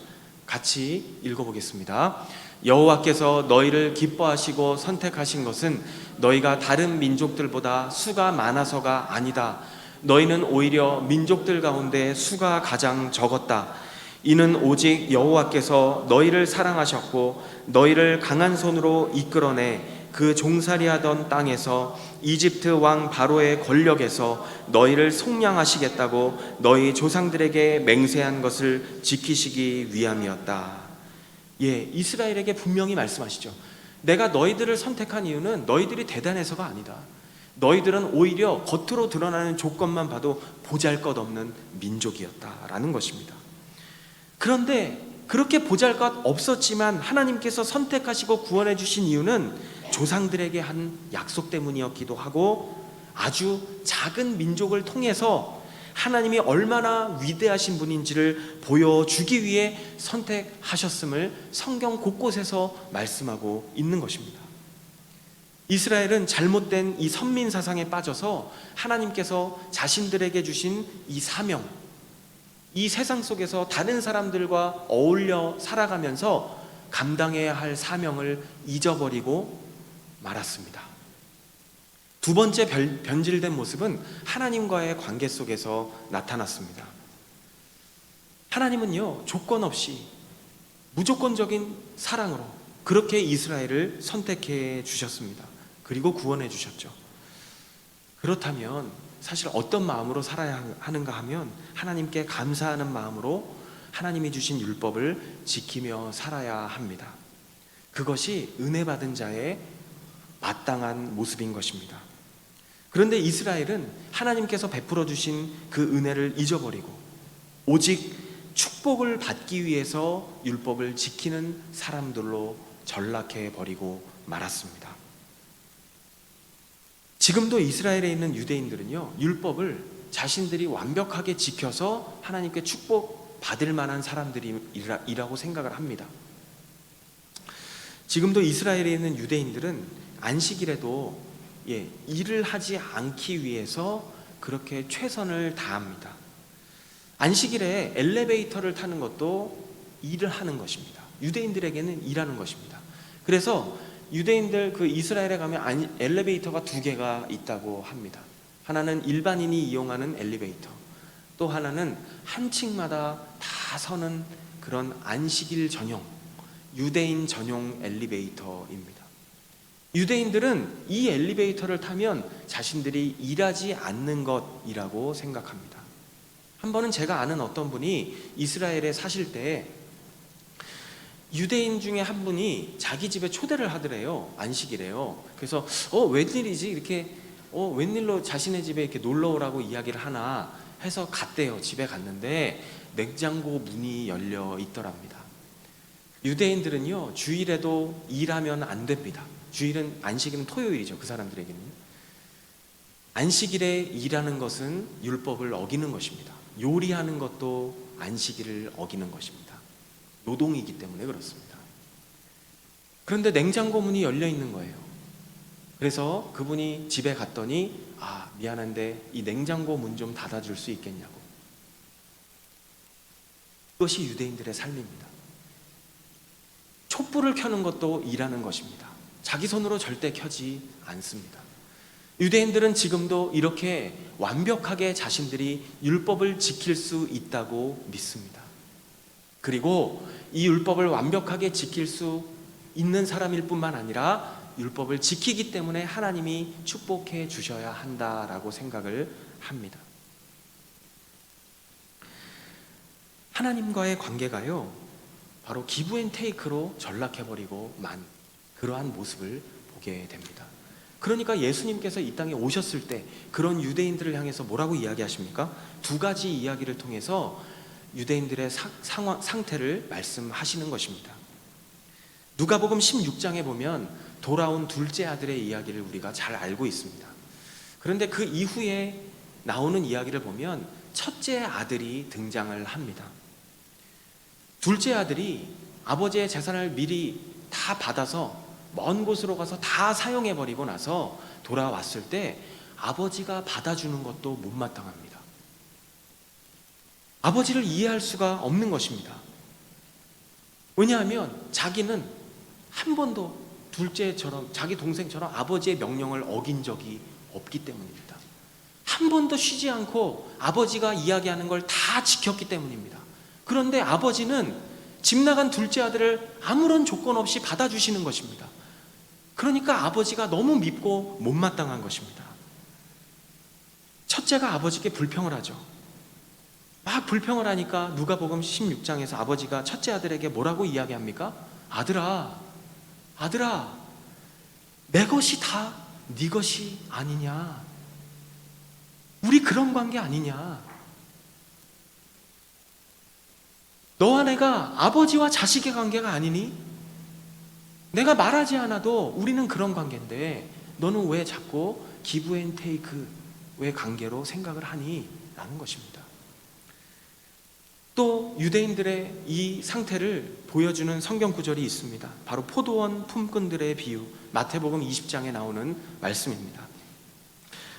같이 읽어보겠습니다. 여호와께서 너희를 기뻐하시고 선택하신 것은 너희가 다른 민족들보다 수가 많아서가 아니다. 너희는 오히려 민족들 가운데 수가 가장 적었다. 이는 오직 여호와께서 너희를 사랑하셨고 너희를 강한 손으로 이끌어내 그 종살이하던 땅에서 이집트 왕 바로의 권력에서 너희를 속량하시겠다고 너희 조상들에게 맹세한 것을 지키시기 위함이었다. 이스라엘에게 분명히 말씀하시죠. 내가 너희들을 선택한 이유는 너희들이 대단해서가 아니다. 너희들은 오히려 겉으로 드러나는 조건만 봐도 보잘것없는 민족이었다라는 것입니다. 그런데 그렇게 보잘것 없었지만 하나님께서 선택하시고 구원해 주신 이유는 조상들에게 한 약속 때문이었기도 하고, 아주 작은 민족을 통해서 하나님이 얼마나 위대하신 분인지를 보여주기 위해 선택하셨음을 성경 곳곳에서 말씀하고 있는 것입니다. 이스라엘은 잘못된 이 선민 사상에 빠져서 하나님께서 자신들에게 주신 이 사명, 이 세상 속에서 다른 사람들과 어울려 살아가면서 감당해야 할 사명을 잊어버리고 말았습니다. 두 번째 변질된 모습은 하나님과의 관계 속에서 나타났습니다. 하나님은요, 조건 없이 무조건적인 사랑으로 그렇게 이스라엘을 선택해 주셨습니다. 그리고 구원해 주셨죠. 그렇다면 사실 어떤 마음으로 살아야 하는가 하면 하나님께 감사하는 마음으로 하나님이 주신 율법을 지키며 살아야 합니다. 그것이 은혜 받은 자의 마땅한 모습인 것입니다. 그런데 이스라엘은 하나님께서 베풀어 주신 그 은혜를 잊어버리고 오직 축복을 받기 위해서 율법을 지키는 사람들로 전락해 버리고 말았습니다. 지금도 이스라엘에 있는 유대인들은요, 율법을 자신들이 완벽하게 지켜서 하나님께 축복 받을 만한 사람들이라고 생각을 합니다. 지금도 이스라엘에 있는 유대인들은 안식일에도 일을 하지 않기 위해서 그렇게 최선을 다합니다. 안식일에 엘리베이터를 타는 것도 일을 하는 것입니다. 유대인들에게는 일하는 것입니다. 그래서 유대인들 이스라엘에 가면 엘리베이터가 두 개가 있다고 합니다. 하나는 일반인이 이용하는 엘리베이터, 또 하나는 한 층마다 다 서는 그런 안식일 전용, 유대인 전용 엘리베이터입니다. 유대인들은 이 엘리베이터를 타면 자신들이 일하지 않는 것이라고 생각합니다. 한 번은 제가 아는 어떤 분이 이스라엘에 사실 때 유대인 중에 한 분이 자기 집에 초대를 하더래요. 안식이래요. 그래서 웬일이지? 이렇게 웬일로 자신의 집에 이렇게 놀러 오라고 이야기를 하나 해서 갔대요. 집에 갔는데 냉장고 문이 열려 있더랍니다. 유대인들은요, 주일에도 일하면 안 됩니다. 주일은, 안식일은 토요일이죠. 그 사람들에게는. 안식일에 일하는 것은 율법을 어기는 것입니다. 요리하는 것도 안식일을 어기는 것입니다. 노동이기 때문에 그렇습니다. 그런데 냉장고 문이 열려 있는 거예요. 그래서 그분이 집에 갔더니 미안한데 이 냉장고 문 좀 닫아줄 수 있겠냐고. 이것이 유대인들의 삶입니다. 촛불을 켜는 것도 일하는 것입니다. 자기 손으로 절대 켜지 않습니다. 유대인들은 지금도 이렇게 완벽하게 자신들이 율법을 지킬 수 있다고 믿습니다. 그리고 이 율법을 완벽하게 지킬 수 있는 사람일 뿐만 아니라 율법을 지키기 때문에 하나님이 축복해 주셔야 한다라고 생각을 합니다. 하나님과의 관계가요, 바로 기브앤테이크로 전락해버리고 만 그러한 모습을 보게 됩니다. 그러니까 예수님께서 이 땅에 오셨을 때 그런 유대인들을 향해서 뭐라고 이야기하십니까? 두 가지 이야기를 통해서 유대인들의 상태를 말씀하시는 것입니다. 누가복음 16장에 보면 돌아온 둘째 아들의 이야기를 우리가 잘 알고 있습니다. 그런데 그 이후에 나오는 이야기를 보면 첫째 아들이 등장을 합니다. 둘째 아들이 아버지의 재산을 미리 다 받아서 먼 곳으로 가서 다 사용해버리고 나서 돌아왔을 때 아버지가 받아주는 것도 못마땅합니다. 아버지를 이해할 수가 없는 것입니다. 왜냐하면 자기는 한 번도 둘째처럼, 자기 동생처럼 아버지의 명령을 어긴 적이 없기 때문입니다. 한 번도 쉬지 않고 아버지가 이야기하는 걸 다 지켰기 때문입니다. 그런데 아버지는 집 나간 둘째 아들을 아무런 조건 없이 받아주시는 것입니다. 그러니까 아버지가 너무 밉고 못마땅한 것입니다. 첫째가 아버지께 불평을 하죠. 막 불평을 하니까 누가복음 16장에서 아버지가 첫째 아들에게 뭐라고 이야기합니까? 아들아, 내 것이 다 네 것이 아니냐? 우리 그런 관계 아니냐? 너와 내가 아버지와 자식의 관계가 아니니? 내가 말하지 않아도 우리는 그런 관계인데 너는 왜 자꾸 기브 앤 테이크의 관계로 생각을 하니? 라는 것입니다. 또 유대인들의 이 상태를 보여주는 성경 구절이 있습니다. 바로 포도원 품꾼들의 비유, 마태복음 20장에 나오는 말씀입니다.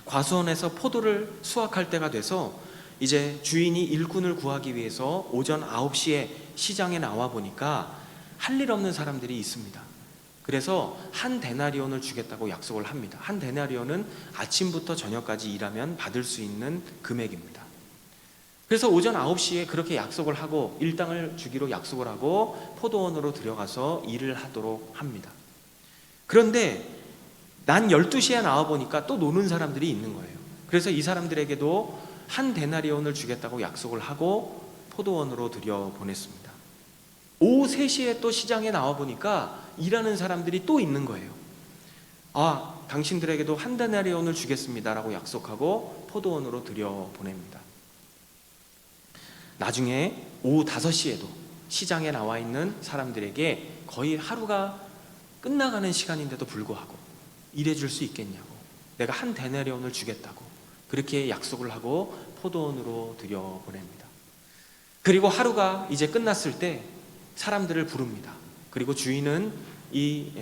과수원에서 포도를 수확할 때가 돼서 이제 주인이 일꾼을 구하기 위해서 오전 9시에 시장에 나와 보니까 할 일 없는 사람들이 있습니다. 그래서 한 데나리온을 주겠다고 약속을 합니다. 한 데나리온은 아침부터 저녁까지 일하면 받을 수 있는 금액입니다. 그래서 오전 9시에 그렇게 약속을 하고 일당을 주기로 약속을 하고 포도원으로 들어가서 일을 하도록 합니다. 그런데 난 12시에 나와보니까 또 노는 사람들이 있는 거예요. 그래서 이 사람들에게도 한 데나리온을 주겠다고 약속을 하고 포도원으로 들여보냈습니다. 오후 3시에 또 시장에 나와보니까 일하는 사람들이 또 있는 거예요. 당신들에게도 한 데나리온을 주겠습니다라고 약속하고 포도원으로 들여보냅니다. 나중에 오후 5시에도 시장에 나와 있는 사람들에게 거의 하루가 끝나가는 시간인데도 불구하고 일해줄 수 있겠냐고, 내가 한 데나리온을 주겠다고 그렇게 약속을 하고 포도원으로 들여보냅니다. 그리고 하루가 이제 끝났을 때 사람들을 부릅니다. 그리고 주인은 이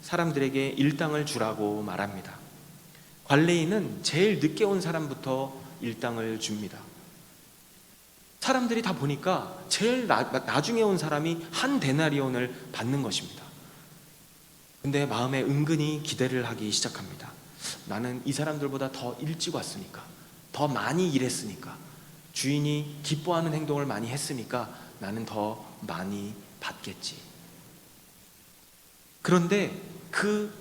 사람들에게 일당을 주라고 말합니다. 관리인은 제일 늦게 온 사람부터 일당을 줍니다. 사람들이 다 보니까 제일 나중에 온 사람이 한 데나리온을 받는 것입니다. 근데 마음에 은근히 기대를 하기 시작합니다. 나는 이 사람들보다 더 일찍 왔으니까, 더 많이 일했으니까, 주인이 기뻐하는 행동을 많이 했으니까 나는 더 많이 받겠지. 그런데 그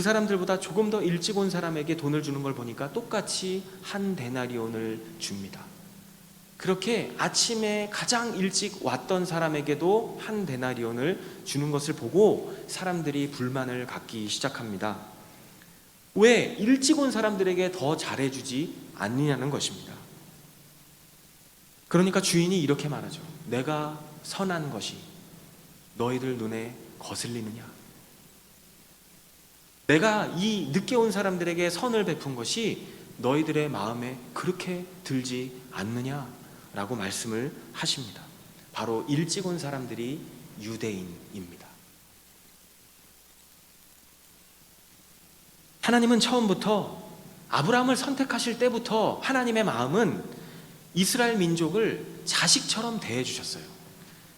사람들보다 조금 더 일찍 온 사람에게 돈을 주는 걸 보니까 똑같이 한 데나리온을 줍니다. 그렇게 아침에 가장 일찍 왔던 사람에게도 한 데나리온을 주는 것을 보고 사람들이 불만을 갖기 시작합니다. 왜 일찍 온 사람들에게 더 잘해주지 않느냐는 것입니다. 그러니까 주인이 이렇게 말하죠. 내가 선한 것이 너희들 눈에 거슬리느냐? 내가 이 늦게 온 사람들에게 선을 베푼 것이 너희들의 마음에 그렇게 들지 않느냐? 라고 말씀을 하십니다. 바로 일찍 온 사람들이 유대인입니다. 하나님은 처음부터 아브라함을 선택하실 때부터 하나님의 마음은 이스라엘 민족을 자식처럼 대해 주셨어요.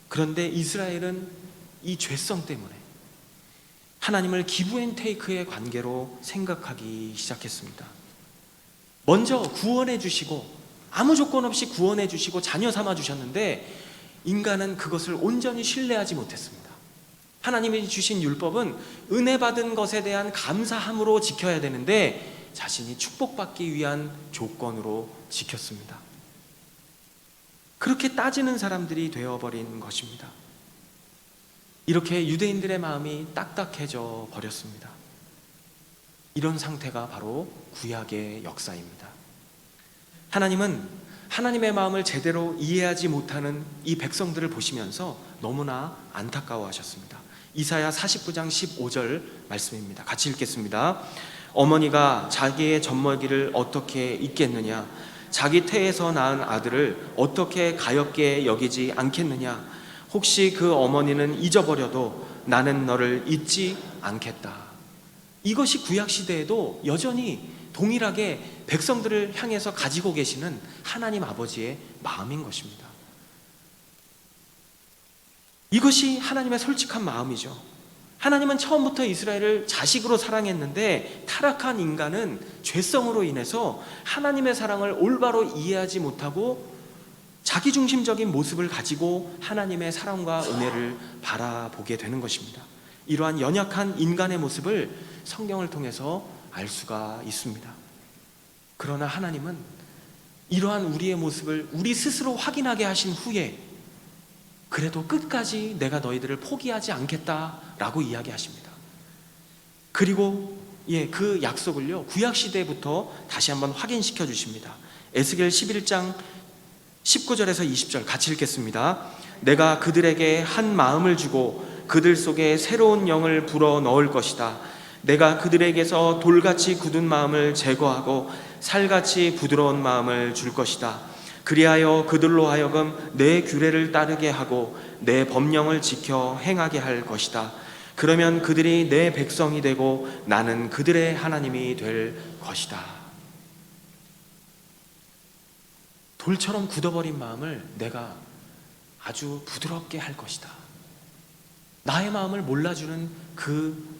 그런데 이스라엘은 이 죄성 때문에 하나님을 기브 앤 테이크의 관계로 생각하기 시작했습니다. 먼저 구원해 주시고 아무 조건 없이 구원해 주시고 자녀 삼아 주셨는데 인간은 그것을 온전히 신뢰하지 못했습니다. 하나님이 주신 율법은 은혜 받은 것에 대한 감사함으로 지켜야 되는데 자신이 축복받기 위한 조건으로 지켰습니다. 그렇게 따지는 사람들이 되어버린 것입니다. 이렇게 유대인들의 마음이 딱딱해져 버렸습니다. 이런 상태가 바로 구약의 역사입니다. 하나님은 하나님의 마음을 제대로 이해하지 못하는 이 백성들을 보시면서 너무나 안타까워하셨습니다. 이사야 49장 15절 말씀입니다. 같이 읽겠습니다. 어머니가 자기의 젖먹이를 어떻게 잊겠느냐? 자기 태에서 낳은 아들을 어떻게 가엾게 여기지 않겠느냐? 혹시 그 어머니는 잊어버려도 나는 너를 잊지 않겠다. 이것이 구약시대에도 여전히 동일하게 백성들을 향해서 가지고 계시는 하나님 아버지의 마음인 것입니다. 이것이 하나님의 솔직한 마음이죠. 하나님은 처음부터 이스라엘을 자식으로 사랑했는데 타락한 인간은 죄성으로 인해서 하나님의 사랑을 올바로 이해하지 못하고 자기중심적인 모습을 가지고 하나님의 사랑과 은혜를 바라보게 되는 것입니다. 이러한 연약한 인간의 모습을 성경을 통해서 알 수가 있습니다. 그러나 하나님은 이러한 우리의 모습을 우리 스스로 확인하게 하신 후에 그래도 끝까지 내가 너희들을 포기하지 않겠다라고 이야기하십니다. 그리고 그 약속을요 구약시대부터 다시 한번 확인시켜 주십니다. 에스겔 11장 19절에서 20절 같이 읽겠습니다. 내가 그들에게 한 마음을 주고 그들 속에 새로운 영을 불어 넣을 것이다. 내가 그들에게서 돌같이 굳은 마음을 제거하고 살같이 부드러운 마음을 줄 것이다. 그리하여 그들로 하여금 내 규례를 따르게 하고 내 법령을 지켜 행하게 할 것이다. 그러면 그들이 내 백성이 되고 나는 그들의 하나님이 될 것이다. 돌처럼 굳어버린 마음을 내가 아주 부드럽게 할 것이다. 나의 마음을 몰라주는 그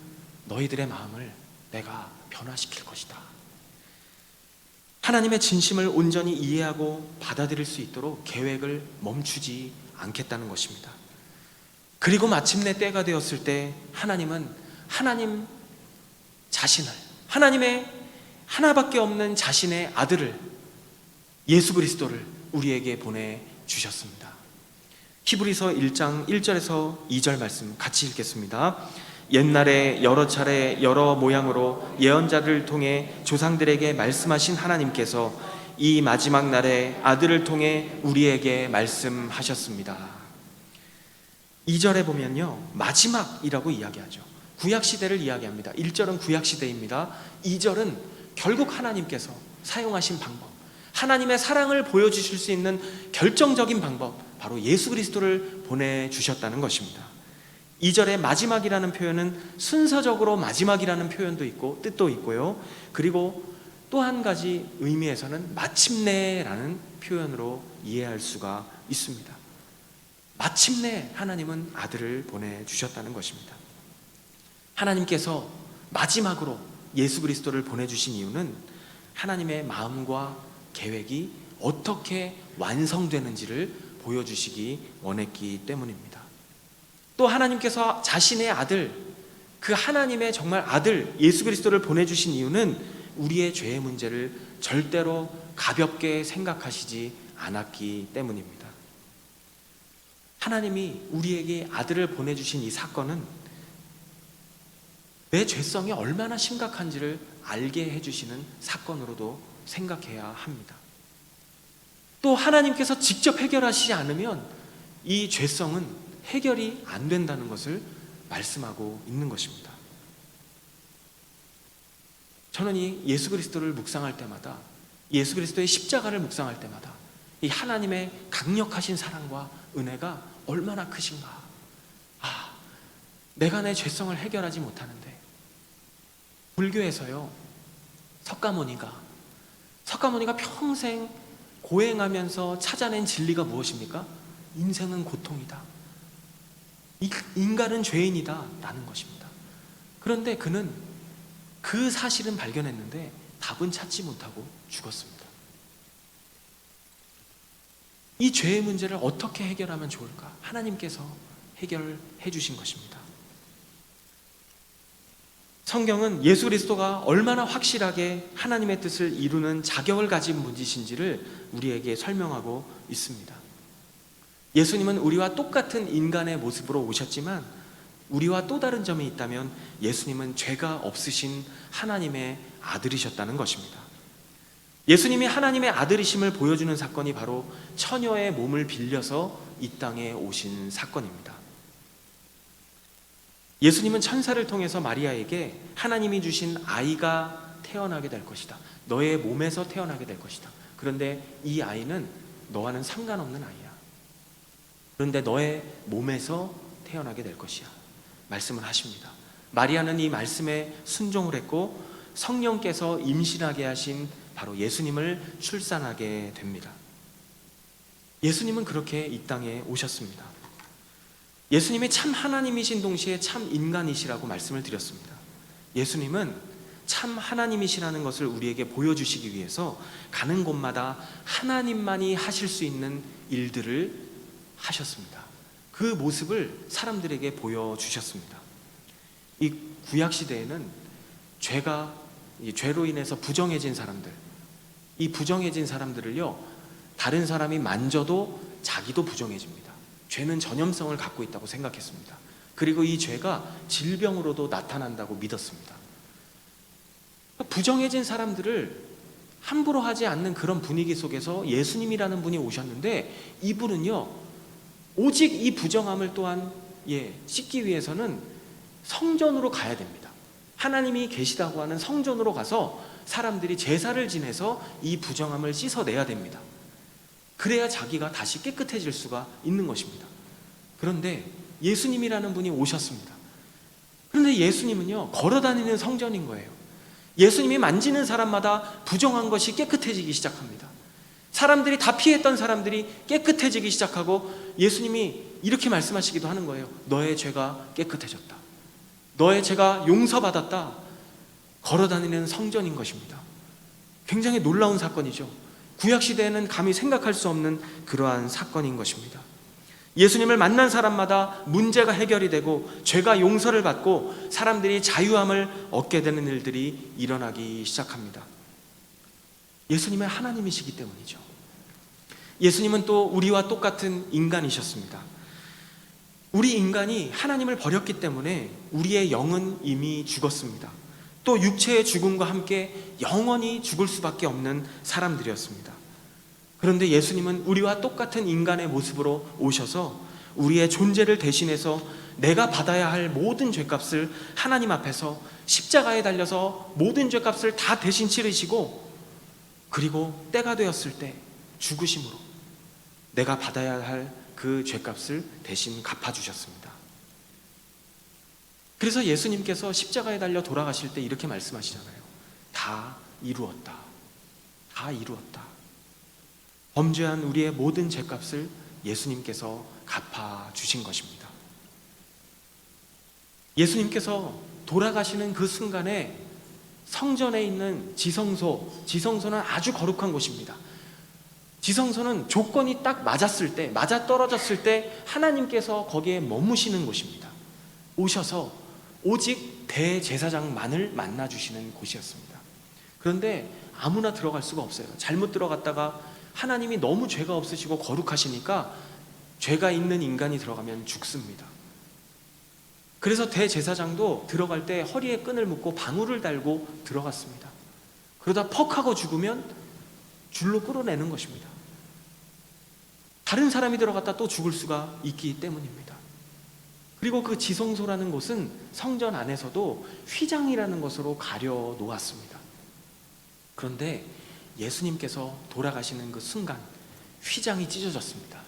너희들의 마음을 내가 변화시킬 것이다. 하나님의 진심을 온전히 이해하고 받아들일 수 있도록 계획을 멈추지 않겠다는 것입니다. 그리고 마침내 때가 되었을 때 하나님은 하나님 자신을, 하나님의 하나밖에 없는 자신의 아들을, 예수 그리스도를 우리에게 보내주셨습니다. 히브리서 1장 1절에서 2절 말씀 같이 읽겠습니다. 옛날에 여러 차례 여러 모양으로 예언자들을 통해 조상들에게 말씀하신 하나님께서 이 마지막 날에 아들을 통해 우리에게 말씀하셨습니다. 2절에 보면요 마지막이라고 이야기하죠. 구약시대를 이야기합니다. 1절은 구약시대입니다. 2절은 결국 하나님께서 사용하신 방법, 하나님의 사랑을 보여주실 수 있는 결정적인 방법, 바로 예수 그리스도를 보내주셨다는 것입니다. 2절의 마지막이라는 표현은 순서적으로 마지막이라는 표현도 있고 뜻도 있고요. 그리고 또 한 가지 의미에서는 마침내라는 표현으로 이해할 수가 있습니다. 마침내 하나님은 아들을 보내주셨다는 것입니다. 하나님께서 마지막으로 예수 그리스도를 보내주신 이유는 하나님의 마음과 계획이 어떻게 완성되는지를 보여주시기 원했기 때문입니다. 또 하나님께서 자신의 아들, 그 하나님의 정말 아들 예수 그리스도를 보내주신 이유는 우리의 죄의 문제를 절대로 가볍게 생각하시지 않았기 때문입니다. 하나님이 우리에게 아들을 보내주신 이 사건은 내 죄성이 얼마나 심각한지를 알게 해주시는 사건으로도 생각해야 합니다. 또 하나님께서 직접 해결하시지 않으면 이 죄성은 해결이 안 된다는 것을 말씀하고 있는 것입니다. 저는 이 예수 그리스도를 묵상할 때마다, 예수 그리스도의 십자가를 묵상할 때마다 이 하나님의 강력하신 사랑과 은혜가 얼마나 크신가. 내가 내 죄성을 해결하지 못하는데, 불교에서요 석가모니가 평생 고행하면서 찾아낸 진리가 무엇입니까? 인생은 고통이다, 인간은 죄인이다 라는 것입니다. 그런데 그는 그 사실은 발견했는데 답은 찾지 못하고 죽었습니다. 이 죄의 문제를 어떻게 해결하면 좋을까? 하나님께서 해결해 주신 것입니다. 성경은 예수 그리스도가 얼마나 확실하게 하나님의 뜻을 이루는 자격을 가진 분이신지를 우리에게 설명하고 있습니다. 예수님은 우리와 똑같은 인간의 모습으로 오셨지만 우리와 또 다른 점이 있다면 예수님은 죄가 없으신 하나님의 아들이셨다는 것입니다. 예수님이 하나님의 아들이심을 보여주는 사건이 바로 처녀의 몸을 빌려서 이 땅에 오신 사건입니다. 예수님은 천사를 통해서 마리아에게 하나님이 주신 아이가 태어나게 될 것이다. 너의 몸에서 태어나게 될 것이다. 그런데 이 아이는 너와는 상관없는 아이야. 그런데 너의 몸에서 태어나게 될 것이야. 말씀을 하십니다. 마리아는 이 말씀에 순종을 했고 성령께서 임신하게 하신 바로 예수님을 출산하게 됩니다. 예수님은 그렇게 이 땅에 오셨습니다. 예수님이 참 하나님이신 동시에 참 인간이시라고 말씀을 드렸습니다. 예수님은 참 하나님이시라는 것을 우리에게 보여주시기 위해서 가는 곳마다 하나님만이 하실 수 있는 일들을 하셨습니다. 그 모습을 사람들에게 보여주셨습니다. 이 구약시대에는 죄로 인해서 부정해진 사람들, 이 부정해진 사람들을요, 다른 사람이 만져도 자기도 부정해집니다. 죄는 전염성을 갖고 있다고 생각했습니다. 그리고 이 죄가 질병으로도 나타난다고 믿었습니다. 부정해진 사람들을 함부로 하지 않는 그런 분위기 속에서 예수님이라는 분이 오셨는데, 이분은요 오직 이 부정함을 또한 씻기 위해서는 성전으로 가야 됩니다. 하나님이 계시다고 하는 성전으로 가서 사람들이 제사를 지내서 이 부정함을 씻어내야 됩니다. 그래야 자기가 다시 깨끗해질 수가 있는 것입니다. 그런데 예수님이라는 분이 오셨습니다. 그런데 예수님은요 걸어다니는 성전인 거예요. 예수님이 만지는 사람마다 부정한 것이 깨끗해지기 시작합니다. 사람들이 다 피했던 사람들이 깨끗해지기 시작하고 예수님이 이렇게 말씀하시기도 하는 거예요. 너의 죄가 깨끗해졌다. 너의 죄가 용서받았다. 걸어다니는 성전인 것입니다. 굉장히 놀라운 사건이죠. 구약시대에는 감히 생각할 수 없는 그러한 사건인 것입니다. 예수님을 만난 사람마다 문제가 해결이 되고 죄가 용서를 받고 사람들이 자유함을 얻게 되는 일들이 일어나기 시작합니다. 예수님은 하나님이시기 때문이죠. 예수님은 또 우리와 똑같은 인간이셨습니다. 우리 인간이 하나님을 버렸기 때문에 우리의 영은 이미 죽었습니다. 또 육체의 죽음과 함께 영원히 죽을 수밖에 없는 사람들이었습니다. 그런데 예수님은 우리와 똑같은 인간의 모습으로 오셔서 우리의 존재를 대신해서 내가 받아야 할 모든 죄값을 하나님 앞에서 십자가에 달려서 모든 죄값을 다 대신 치르시고, 그리고 때가 되었을 때 죽으심으로 내가 받아야 할 그 죄값을 대신 갚아주셨습니다. 그래서 예수님께서 십자가에 달려 돌아가실 때 이렇게 말씀하시잖아요. 다 이루었다. 다 이루었다. 범죄한 우리의 모든 죄값을 예수님께서 갚아주신 것입니다. 예수님께서 돌아가시는 그 순간에 성전에 있는 지성소는 아주 거룩한 곳입니다. 지성소는 조건이 딱 맞았을 때, 맞아떨어졌을 때 하나님께서 거기에 머무시는 곳입니다. 오셔서 오직 대제사장만을 만나주시는 곳이었습니다. 그런데 아무나 들어갈 수가 없어요. 잘못 들어갔다가 하나님이 너무 죄가 없으시고 거룩하시니까 죄가 있는 인간이 들어가면 죽습니다. 그래서 대제사장도 들어갈 때 허리에 끈을 묶고 방울을 달고 들어갔습니다. 그러다 퍽 하고 죽으면 줄로 끌어내는 것입니다. 다른 사람이 들어갔다 또 죽을 수가 있기 때문입니다. 그리고 그 지성소라는 곳은 성전 안에서도 휘장이라는 것으로 가려 놓았습니다. 그런데 예수님께서 돌아가시는 그 순간 휘장이 찢어졌습니다.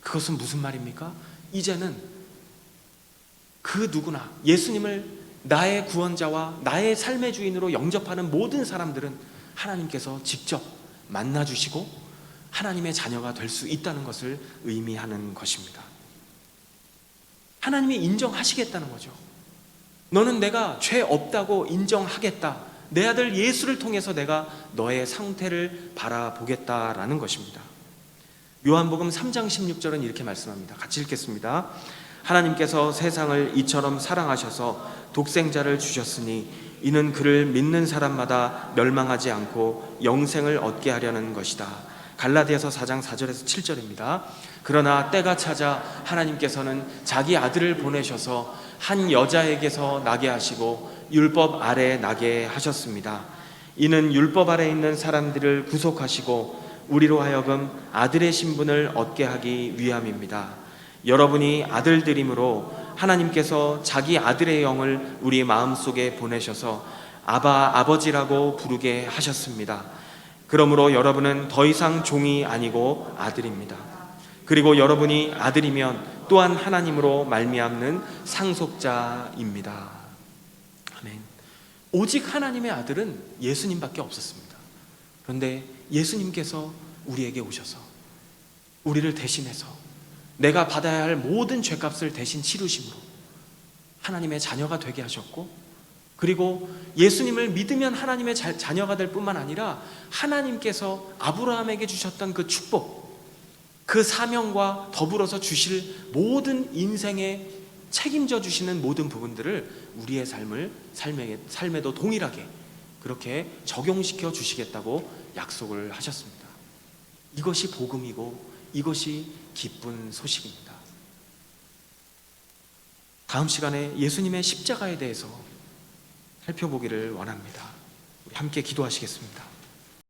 그것은 무슨 말입니까? 이제는 그 누구나 예수님을 나의 구원자와 나의 삶의 주인으로 영접하는 모든 사람들은 하나님께서 직접 만나주시고 하나님의 자녀가 될 수 있다는 것을 의미하는 것입니다. 하나님이 인정하시겠다는 거죠. 너는 내가 죄 없다고 인정하겠다. 내 아들 예수를 통해서 내가 너의 상태를 바라보겠다라는 것입니다. 요한복음 3장 16절은 이렇게 말씀합니다. 같이 읽겠습니다. 하나님께서 세상을 이처럼 사랑하셔서 독생자를 주셨으니 이는 그를 믿는 사람마다 멸망하지 않고 영생을 얻게 하려는 것이다. 갈라디아서 4장 4절에서 7절입니다. 그러나 때가 찾아 하나님께서는 자기 아들을 보내셔서 한 여자에게서 나게 하시고 율법 아래 나게 하셨습니다. 이는 율법 아래 있는 사람들을 구속하시고 우리로 하여금 아들의 신분을 얻게 하기 위함입니다. 여러분이 아들들이므로 하나님께서 자기 아들의 영을 우리의 마음속에 보내셔서 아바, 아버지라고 부르게 하셨습니다. 그러므로 여러분은 더 이상 종이 아니고 아들입니다. 그리고 여러분이 아들이면 또한 하나님으로 말미암는 상속자입니다. 아멘. 오직 하나님의 아들은 예수님밖에 없었습니다. 그런데 예수님께서 우리에게 오셔서 우리를 대신해서 내가 받아야 할 모든 죄값을 대신 치르심으로 하나님의 자녀가 되게 하셨고, 그리고 예수님을 믿으면 하나님의 자녀가 될 뿐만 아니라 하나님께서 아브라함에게 주셨던 그 축복, 그 사명과 더불어서 주실 모든 인생에 책임져 주시는 모든 부분들을 우리의 삶에도 동일하게 그렇게 적용시켜 주시겠다고 약속을 하셨습니다. 이것이 복음이고 이것이 기쁜 소식입니다. 다음 시간에 예수님의 십자가에 대해서 살펴보기를 원합니다. 우리 함께 기도하시겠습니다.